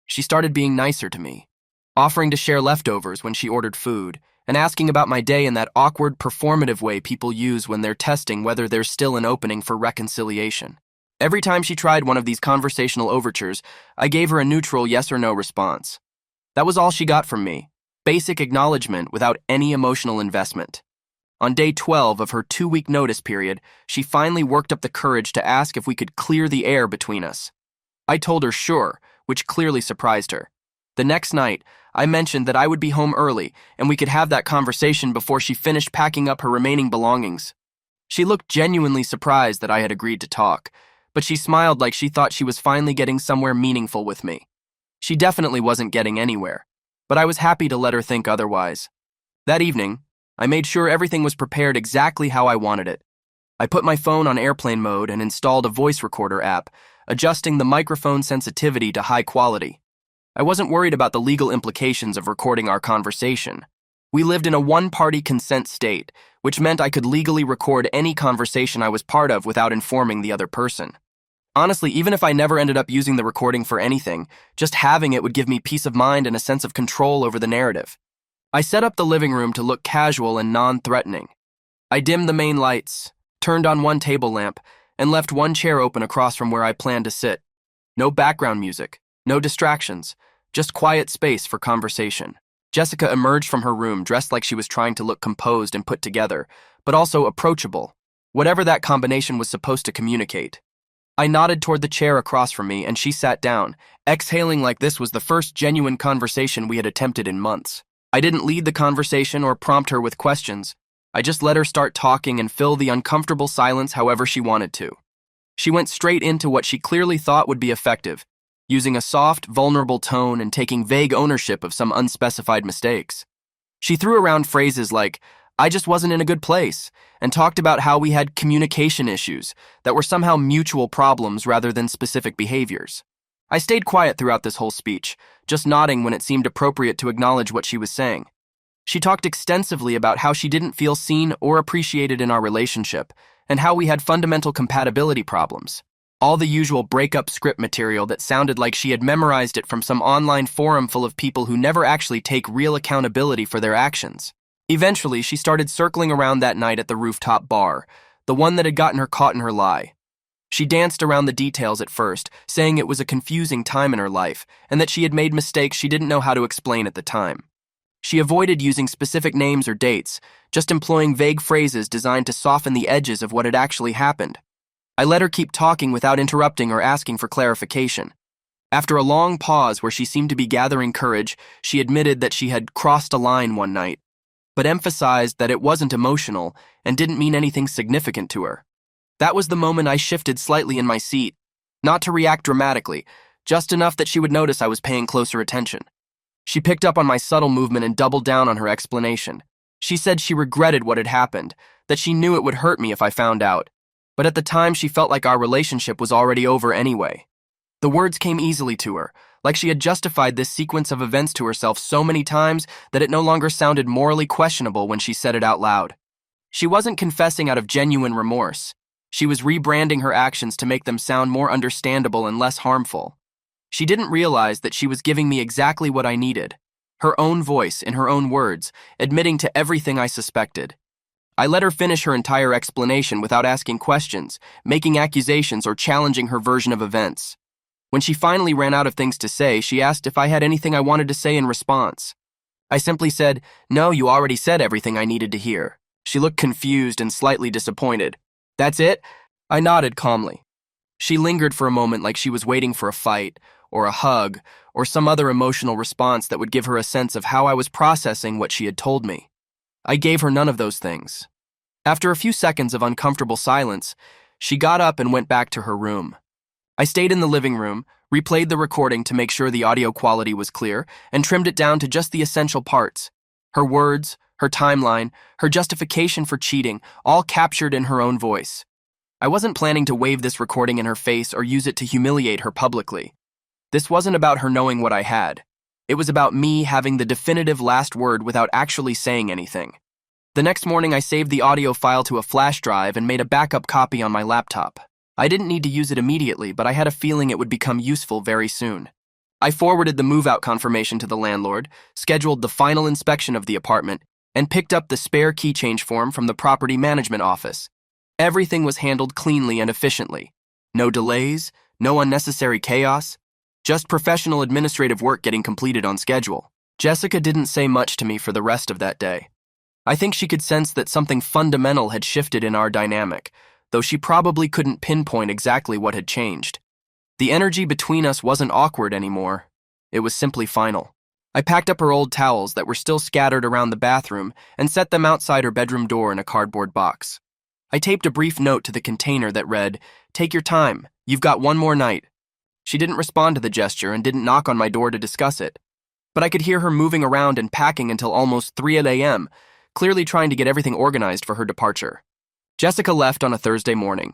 She started being nicer to me, offering to share leftovers when she ordered food, and asking about my day in that awkward, performative way people use when they're testing whether there's still an opening for reconciliation. Every time she tried one of these conversational overtures, I gave her a neutral yes or no response. That was all she got from me, basic acknowledgement without any emotional investment. On day 12 of her 2-week notice period, she finally worked up the courage to ask if we could clear the air between us. I told her sure, which clearly surprised her. The next night, I mentioned that I would be home early and we could have that conversation before she finished packing up her remaining belongings. She looked genuinely surprised that I had agreed to talk, but she smiled like she thought she was finally getting somewhere meaningful with me. She definitely wasn't getting anywhere, but I was happy to let her think otherwise. That evening, I made sure everything was prepared exactly how I wanted it. I put my phone on airplane mode and installed a voice recorder app, adjusting the microphone sensitivity to high quality. I wasn't worried about the legal implications of recording our conversation. We lived in a one-party consent state, which meant I could legally record any conversation I was part of without informing the other person. Honestly, even if I never ended up using the recording for anything, just having it would give me peace of mind and a sense of control over the narrative. I set up the living room to look casual and non-threatening. I dimmed the main lights, turned on one table lamp, and left one chair open across from where I planned to sit. No background music, no distractions, just quiet space for conversation. Jessica emerged from her room dressed like she was trying to look composed and put together, but also approachable, whatever that combination was supposed to communicate. I nodded toward the chair across from me and she sat down, exhaling like this was the first genuine conversation we had attempted in months. I didn't lead the conversation or prompt her with questions. I just let her start talking and fill the uncomfortable silence however she wanted to. She went straight into what she clearly thought would be effective, using a soft, vulnerable tone and taking vague ownership of some unspecified mistakes. She threw around phrases like, "I just wasn't in a good place," and talked about how we had communication issues that were somehow mutual problems rather than specific behaviors. I stayed quiet throughout this whole speech, just nodding when it seemed appropriate to acknowledge what she was saying. She talked extensively about how she didn't feel seen or appreciated in our relationship, and how we had fundamental compatibility problems. All the usual breakup script material that sounded like she had memorized it from some online forum full of people who never actually take real accountability for their actions. Eventually, she started circling around that night at the rooftop bar, the one that had gotten her caught in her lie. She danced around the details at first, saying it was a confusing time in her life, and that she had made mistakes she didn't know how to explain at the time. She avoided using specific names or dates, just employing vague phrases designed to soften the edges of what had actually happened. I let her keep talking without interrupting or asking for clarification. After a long pause where she seemed to be gathering courage, she admitted that she had crossed a line one night, but emphasized that it wasn't emotional and didn't mean anything significant to her. That was the moment I shifted slightly in my seat, not to react dramatically, just enough that she would notice I was paying closer attention. She picked up on my subtle movement and doubled down on her explanation. She said she regretted what had happened, that she knew it would hurt me if I found out, but at the time she felt like our relationship was already over anyway. The words came easily to her, like she had justified this sequence of events to herself so many times that it no longer sounded morally questionable when she said it out loud. She wasn't confessing out of genuine remorse. She was rebranding her actions to make them sound more understandable and less harmful. She didn't realize that she was giving me exactly what I needed, her own voice in her own words, admitting to everything I suspected. I let her finish her entire explanation without asking questions, making accusations, or challenging her version of events. When she finally ran out of things to say, she asked if I had anything I wanted to say in response. I simply said, "No, you already said everything I needed to hear." She looked confused and slightly disappointed. "That's it?" I nodded calmly. She lingered for a moment like she was waiting for a fight, or a hug, or some other emotional response that would give her a sense of how I was processing what she had told me. I gave her none of those things. After a few seconds of uncomfortable silence, she got up and went back to her room. I stayed in the living room, replayed the recording to make sure the audio quality was clear, and trimmed it down to just the essential parts. Her words, her timeline, her justification for cheating, all captured in her own voice. I wasn't planning to wave this recording in her face or use it to humiliate her publicly. This wasn't about her knowing what I had. It was about me having the definitive last word without actually saying anything. The next morning, I saved the audio file to a flash drive and made a backup copy on my laptop. I didn't need to use it immediately, but I had a feeling it would become useful very soon. I forwarded the move-out confirmation to the landlord, scheduled the final inspection of the apartment, and picked up the spare key change form from the property management office. Everything was handled cleanly and efficiently. No delays, no unnecessary chaos, just professional administrative work getting completed on schedule. Jessica didn't say much to me for the rest of that day. I think she could sense that something fundamental had shifted in our dynamic, though she probably couldn't pinpoint exactly what had changed. The energy between us wasn't awkward anymore. It was simply final. I packed up her old towels that were still scattered around the bathroom and set them outside her bedroom door in a cardboard box. I taped a brief note to the container that read, "Take your time, you've got one more night." She didn't respond to the gesture and didn't knock on my door to discuss it. But I could hear her moving around and packing until almost 3 a.m., clearly trying to get everything organized for her departure. Jessica left on a Thursday morning.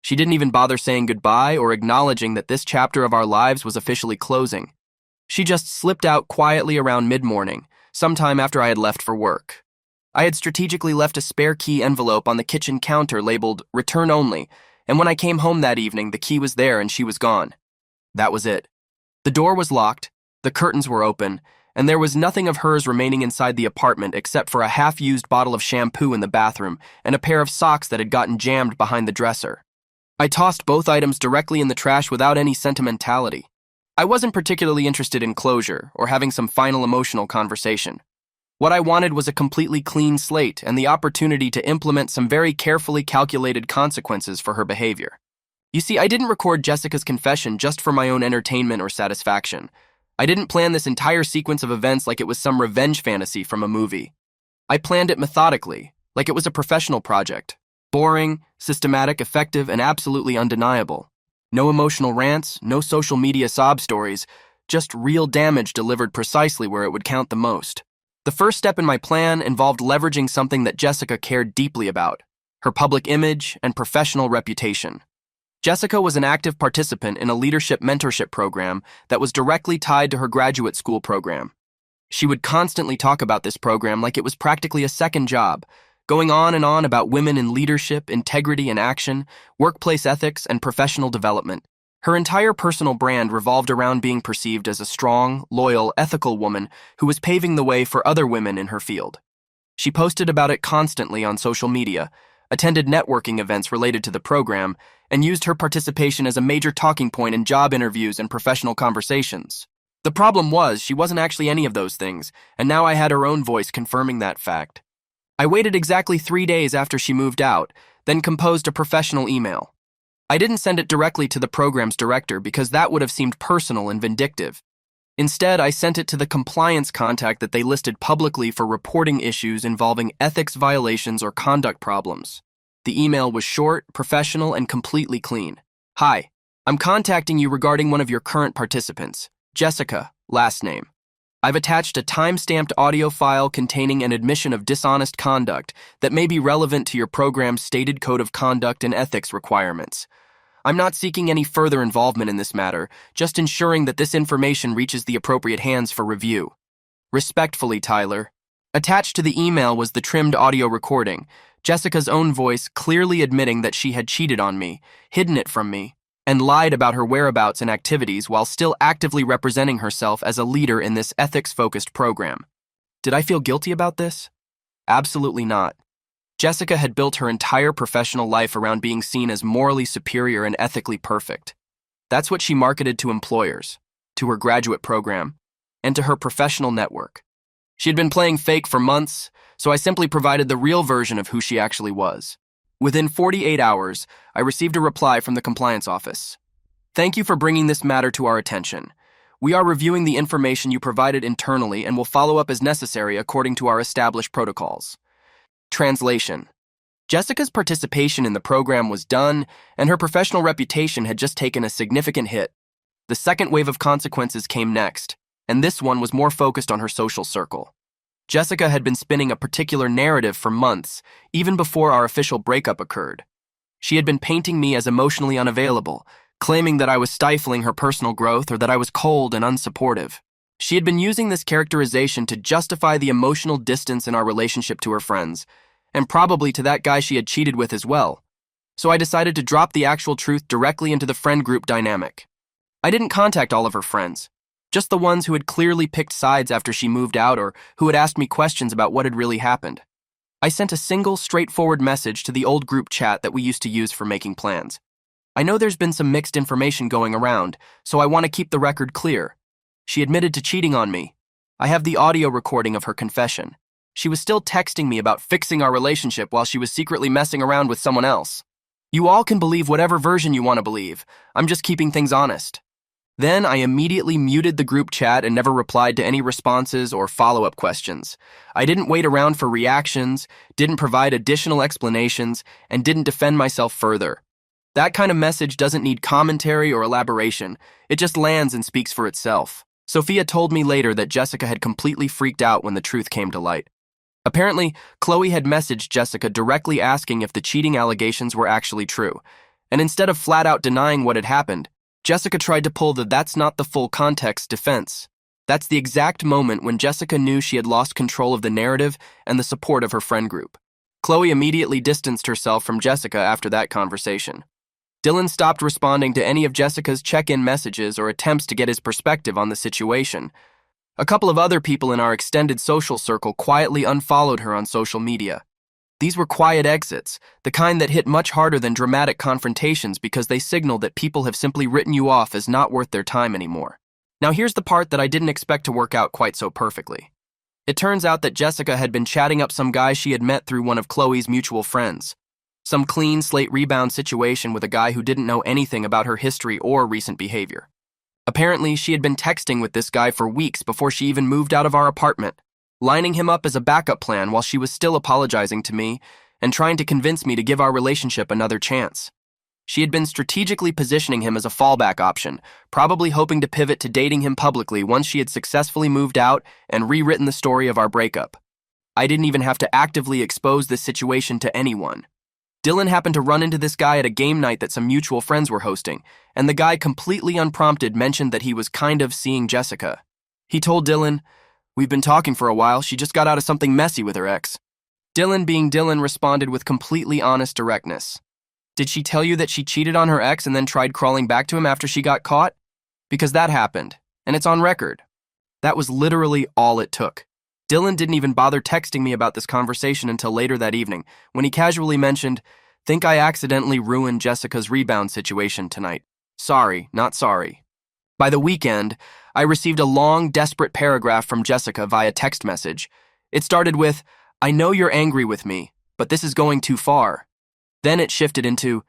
She didn't even bother saying goodbye or acknowledging that this chapter of our lives was officially closing. She just slipped out quietly around mid-morning, sometime after I had left for work. I had strategically left a spare key envelope on the kitchen counter labeled "Return Only," and when I came home that evening, the key was there and she was gone. That was it. The door was locked, the curtains were open, and there was nothing of hers remaining inside the apartment except for a half-used bottle of shampoo in the bathroom and a pair of socks that had gotten jammed behind the dresser. I tossed both items directly in the trash without any sentimentality. I wasn't particularly interested in closure or having some final emotional conversation. What I wanted was a completely clean slate and the opportunity to implement some very carefully calculated consequences for her behavior. You see, I didn't record Jessica's confession just for my own entertainment or satisfaction. I didn't plan this entire sequence of events like it was some revenge fantasy from a movie. I planned it methodically, like it was a professional project. Boring, systematic, effective, and absolutely undeniable. No emotional rants, no social media sob stories, just real damage delivered precisely where it would count the most. The first step in my plan involved leveraging something that Jessica cared deeply about, her public image and professional reputation. Jessica was an active participant in a leadership mentorship program that was directly tied to her graduate school program. She would constantly talk about this program like it was practically a second job, going on and on about women in leadership, integrity and action, workplace ethics, and professional development. Her entire personal brand revolved around being perceived as a strong, loyal, ethical woman who was paving the way for other women in her field. She posted about it constantly on social media, attended networking events related to the program, and used her participation as a major talking point in job interviews and professional conversations. The problem was, she wasn't actually any of those things, and now I had her own voice confirming that fact. I waited exactly 3 days after she moved out, then composed a professional email. I didn't send it directly to the program's director because that would have seemed personal and vindictive. Instead, I sent it to the compliance contact that they listed publicly for reporting issues involving ethics violations or conduct problems. The email was short, professional, and completely clean. "Hi, I'm contacting you regarding one of your current participants, Jessica, last name. I've attached a time-stamped audio file containing an admission of dishonest conduct that may be relevant to your program's stated code of conduct and ethics requirements. I'm not seeking any further involvement in this matter, just ensuring that this information reaches the appropriate hands for review. Respectfully, Tyler." Attached to the email was the trimmed audio recording, Jessica's own voice clearly admitting that she had cheated on me, hidden it from me, and lied about her whereabouts and activities while still actively representing herself as a leader in this ethics-focused program. Did I feel guilty about this? Absolutely not. Jessica had built her entire professional life around being seen as morally superior and ethically perfect. That's what she marketed to employers, to her graduate program, and to her professional network. She had been playing fake for months, so I simply provided the real version of who she actually was. Within 48 hours, I received a reply from the compliance office. "Thank you for bringing this matter to our attention. We are reviewing the information you provided internally and will follow up as necessary according to our established protocols. Translation. Jessica's participation in the program was done, and her professional reputation had just taken a significant hit. The second wave of consequences came next, and this one was more focused on her social circle. Jessica had been spinning a particular narrative for months, even before our official breakup occurred. She had been painting me as emotionally unavailable, claiming that I was stifling her personal growth or that I was cold and unsupportive. She had been using this characterization to justify the emotional distance in our relationship to her friends, and probably to that guy she had cheated with as well. So I decided to drop the actual truth directly into the friend group dynamic. I didn't contact all of her friends, just the ones who had clearly picked sides after she moved out or who had asked me questions about what had really happened. I sent a single, straightforward message to the old group chat that we used to use for making plans. I know there's been some mixed information going around, so I want to keep the record clear. She admitted to cheating on me. I have the audio recording of her confession. She was still texting me about fixing our relationship while she was secretly messing around with someone else. You all can believe whatever version you want to believe. I'm just keeping things honest. Then I immediately muted the group chat and never replied to any responses or follow-up questions. I didn't wait around for reactions, didn't provide additional explanations, and didn't defend myself further. That kind of message doesn't need commentary or elaboration. It just lands and speaks for itself. Sophia told me later that Jessica had completely freaked out when the truth came to light. Apparently, Chloe had messaged Jessica directly asking if the cheating allegations were actually true, and instead of flat-out denying what had happened, Jessica tried to pull the "that's not the full context" defense. That's the exact moment when Jessica knew she had lost control of the narrative and the support of her friend group. Chloe immediately distanced herself from Jessica after that conversation. Dylan stopped responding to any of Jessica's check-in messages or attempts to get his perspective on the situation. A couple of other people in our extended social circle quietly unfollowed her on social media. These were quiet exits, the kind that hit much harder than dramatic confrontations because they signal that people have simply written you off as not worth their time anymore. Now here's the part that I didn't expect to work out quite so perfectly. It turns out that Jessica had been chatting up some guy she had met through one of Chloe's mutual friends. Some clean slate rebound situation with a guy who didn't know anything about her history or recent behavior. Apparently, she had been texting with this guy for weeks before she even moved out of our apartment, lining him up as a backup plan while she was still apologizing to me and trying to convince me to give our relationship another chance. She had been strategically positioning him as a fallback option, probably hoping to pivot to dating him publicly once she had successfully moved out and rewritten the story of our breakup. I didn't even have to actively expose this situation to anyone. Dylan happened to run into this guy at a game night that some mutual friends were hosting, and the guy completely unprompted mentioned that he was kind of seeing Jessica. He told Dylan, "We've been talking for a while, she just got out of something messy with her ex." Dylan, being Dylan, responded with completely honest directness. "Did she tell you that she cheated on her ex and then tried crawling back to him after she got caught? Because that happened, and it's on record." That was literally all it took. Dylan didn't even bother texting me about this conversation until later that evening, when he casually mentioned, "Think I accidentally ruined Jessica's rebound situation tonight. Sorry, not sorry." By the weekend, I received a long, desperate paragraph from Jessica via text message. It started with, "I know you're angry with me, but this is going too far." Then it shifted into,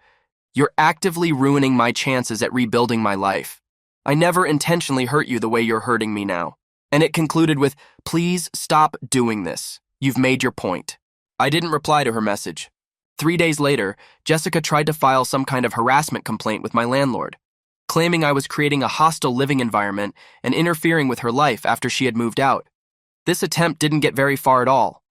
"You're actively ruining my chances at rebuilding my life. I never intentionally hurt you the way you're hurting me now." And it concluded with, "Please stop doing this. You've made your point." I didn't reply to her message. 3 days later, Jessica tried to file some kind of harassment complaint with my landlord, claiming I was creating a hostile living environment and interfering with her life after she had moved out. This attempt didn't get very far at all.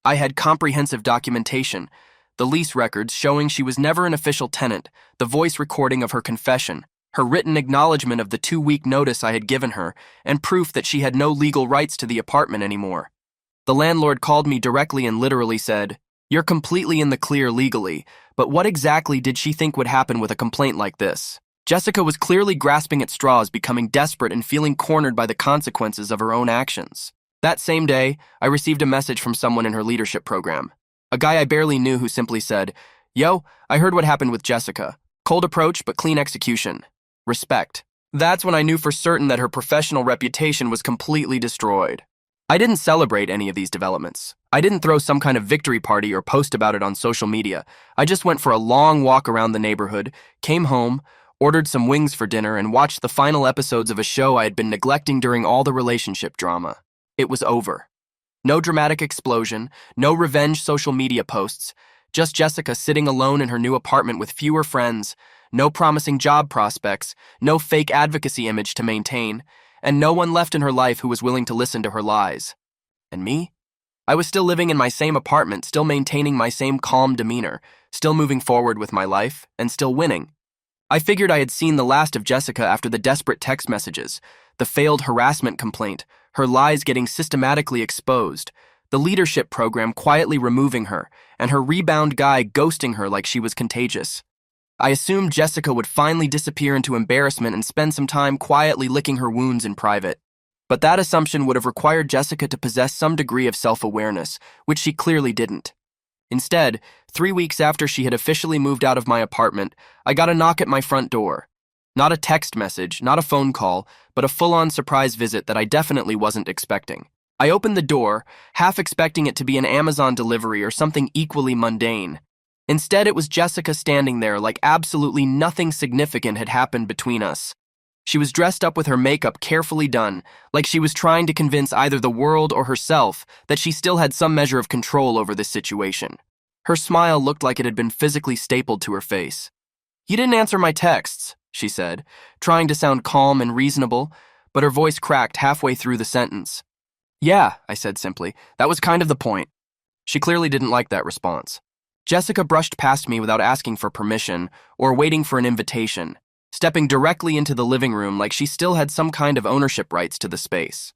I had comprehensive documentation, the lease records showing she was never an official tenant, the voice recording of her confession, her written acknowledgement of the 2-week notice I had given her, and proof that she had no legal rights to the apartment anymore. The landlord called me directly and literally said, "You're completely in the clear legally, but what exactly did she think would happen with a complaint like this?" Jessica was clearly grasping at straws, becoming desperate and feeling cornered by the consequences of her own actions. That same day, I received a message from someone in her leadership program. A guy I barely knew who simply said, "Yo, I heard what happened with Jessica. Cold approach, but clean execution. Respect." That's when I knew for certain that her professional reputation was completely destroyed. I didn't celebrate any of these developments. I didn't throw some kind of victory party or post about it on social media. I just went for a long walk around the neighborhood, came home, ordered some wings for dinner, and watched the final episodes of a show I had been neglecting during all the relationship drama. It was over. No dramatic explosion, no revenge social media posts, just Jessica sitting alone in her new apartment with fewer friends, no promising job prospects, no fake advocacy image to maintain, and no one left in her life who was willing to listen to her lies. And me? I was still living in my same apartment, still maintaining my same calm demeanor, still moving forward with my life, and still winning. I figured I had seen the last of Jessica after the desperate text messages, the failed harassment complaint, her lies getting systematically exposed, the leadership program quietly removing her, and her rebound guy ghosting her like she was contagious. I assumed Jessica would finally disappear into embarrassment and spend some time quietly licking her wounds in private. But that assumption would have required Jessica to possess some degree of self-awareness, which she clearly didn't. Instead, 3 weeks after she had officially moved out of my apartment, I got a knock at my front door. Not a text message, not a phone call, but a full-on surprise visit that I definitely wasn't expecting. I opened the door, half expecting it to be an Amazon delivery or something equally mundane. Instead, it was Jessica standing there like absolutely nothing significant had happened between us. She was dressed up with her makeup carefully done, like she was trying to convince either the world or herself that she still had some measure of control over this situation. Her smile looked like it had been physically stapled to her face. "You didn't answer my texts," she said, trying to sound calm and reasonable, but her voice cracked halfway through the sentence. "Yeah," I said simply. "That was kind of the point." She clearly didn't like that response. Jessica brushed past me without asking for permission or waiting for an invitation, stepping directly into the living room like she still had some kind of ownership rights to the space.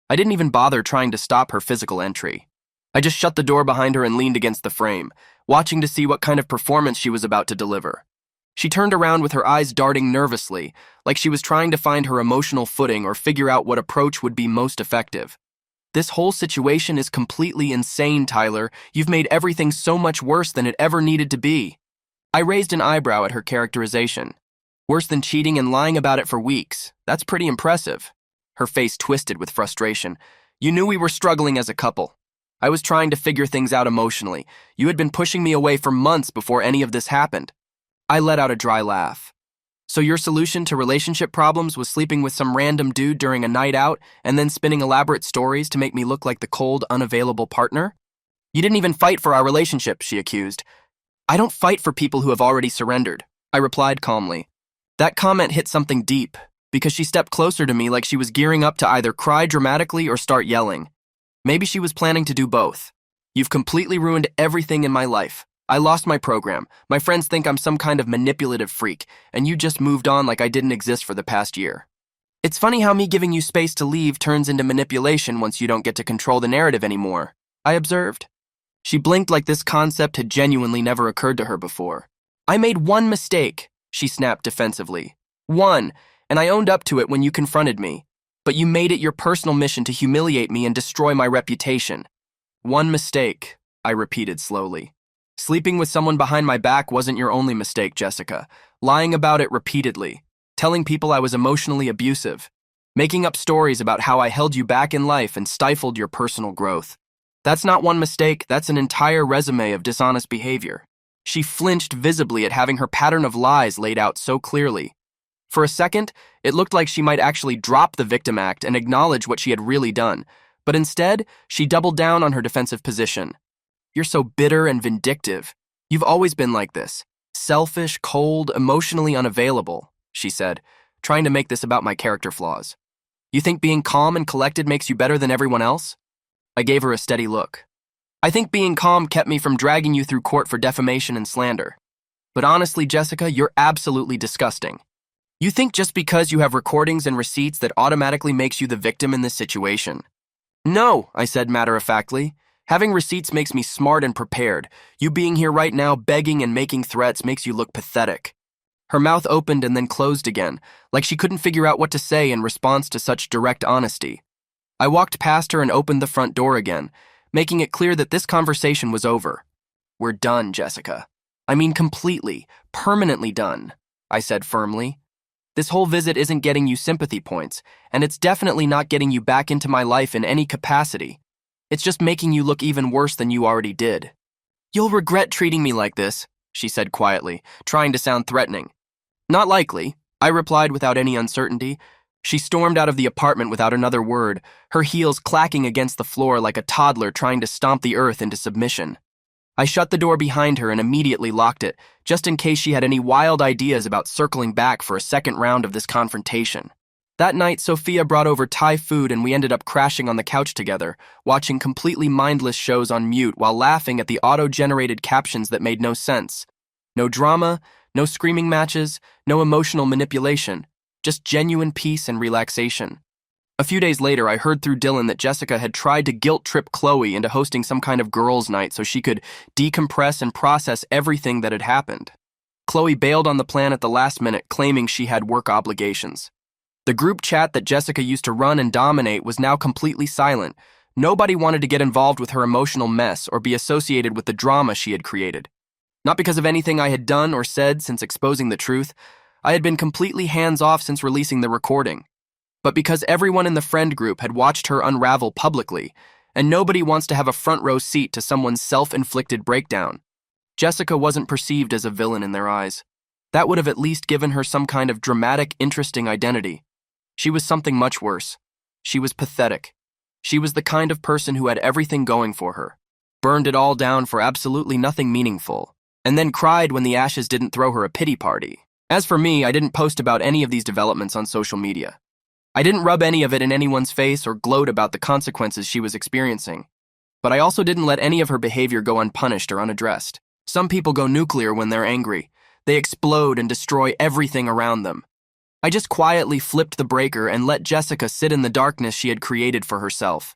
I didn't even bother trying to stop her physical entry. I just shut the door behind her and leaned against the frame, watching to see what kind of performance she was about to deliver. She turned around with her eyes darting nervously, like she was trying to find her emotional footing or figure out what approach would be most effective. "This whole situation is completely insane, Tyler. You've made everything so much worse than it ever needed to be." I raised an eyebrow at her characterization. "Worse than cheating and lying about it for weeks. That's pretty impressive." Her face twisted with frustration. "You knew we were struggling as a couple. I was trying to figure things out emotionally. You had been pushing me away for months before any of this happened." I let out a dry laugh. "So your solution to relationship problems was sleeping with some random dude during a night out and then spinning elaborate stories to make me look like the cold, unavailable partner? You didn't even fight for our relationship," she accused. "I don't fight for people who have already surrendered," I replied calmly. That comment hit something deep, because she stepped closer to me like she was gearing up to either cry dramatically or start yelling. Maybe she was planning to do both. "You've completely ruined everything in my life. I lost my program. My friends think I'm some kind of manipulative freak, and you just moved on like I didn't exist for the past year. It's funny how me giving you space to leave turns into manipulation once you don't get to control the narrative anymore," I observed. She blinked like this concept had genuinely never occurred to her before. "I made one mistake," she snapped defensively. "One, and I owned up to it when you confronted me. But you made it your personal mission to humiliate me and destroy my reputation." "One mistake," I repeated slowly. "Sleeping with someone behind my back wasn't your only mistake, Jessica. Lying about it repeatedly, telling people I was emotionally abusive, making up stories about how I held you back in life and stifled your personal growth. That's not one mistake, that's an entire resume of dishonest behavior." She flinched visibly at having her pattern of lies laid out so clearly. For a second, it looked like she might actually drop the victim act and acknowledge what she had really done, but instead, she doubled down on her defensive position. "You're so bitter and vindictive. You've always been like this. Selfish, cold, emotionally unavailable," she said, trying to make this about my character flaws. "You think being calm and collected makes you better than everyone else?" I gave her a steady look. "I think being calm kept me from dragging you through court for defamation and slander. But honestly, Jessica, you're absolutely disgusting. You think just because you have recordings and receipts that automatically makes you the victim in this situation." "No," I said matter-of-factly. "Having receipts makes me smart and prepared. You being here right now begging and making threats makes you look pathetic." Her mouth opened and then closed again, like she couldn't figure out what to say in response to such direct honesty. I walked past her and opened the front door again, making it clear that this conversation was over. "We're done, Jessica. I mean completely, permanently done," I said firmly. "This whole visit isn't getting you sympathy points, and it's definitely not getting you back into my life in any capacity. It's just making you look even worse than you already did." "You'll regret treating me like this," she said quietly, trying to sound threatening. Not likely, I replied without any uncertainty. She stormed out of the apartment without another word, her heels clacking against the floor like a toddler trying to stomp the earth into submission. I shut the door behind her and immediately locked it, just in case she had any wild ideas about circling back for a second round of this confrontation. That night, Sophia brought over Thai food and we ended up crashing on the couch together, watching completely mindless shows on mute while laughing at the auto-generated captions that made no sense. No drama, no screaming matches, no emotional manipulation, just genuine peace and relaxation. A few days later, I heard through Dylan that Jessica had tried to guilt-trip Chloe into hosting some kind of girls' night so she could decompress and process everything that had happened. Chloe bailed on the plan at the last minute, claiming she had work obligations. The group chat that Jessica used to run and dominate was now completely silent. Nobody wanted to get involved with her emotional mess or be associated with the drama she had created. Not because of anything I had done or said since exposing the truth. I had been completely hands-off since releasing the recording. But because everyone in the friend group had watched her unravel publicly, and nobody wants to have a front-row seat to someone's self-inflicted breakdown, Jessica wasn't perceived as a villain in their eyes. That would have at least given her some kind of dramatic, interesting identity. She was something much worse. She was pathetic. She was the kind of person who had everything going for her, burned it all down for absolutely nothing meaningful, and then cried when the ashes didn't throw her a pity party. As for me, I didn't post about any of these developments on social media. I didn't rub any of it in anyone's face or gloat about the consequences she was experiencing. But I also didn't let any of her behavior go unpunished or unaddressed. Some people go nuclear when they're angry. They explode and destroy everything around them. I just quietly flipped the breaker and let Jessica sit in the darkness she had created for herself.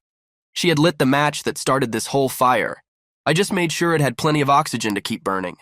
She had lit the match that started this whole fire. I just made sure it had plenty of oxygen to keep burning.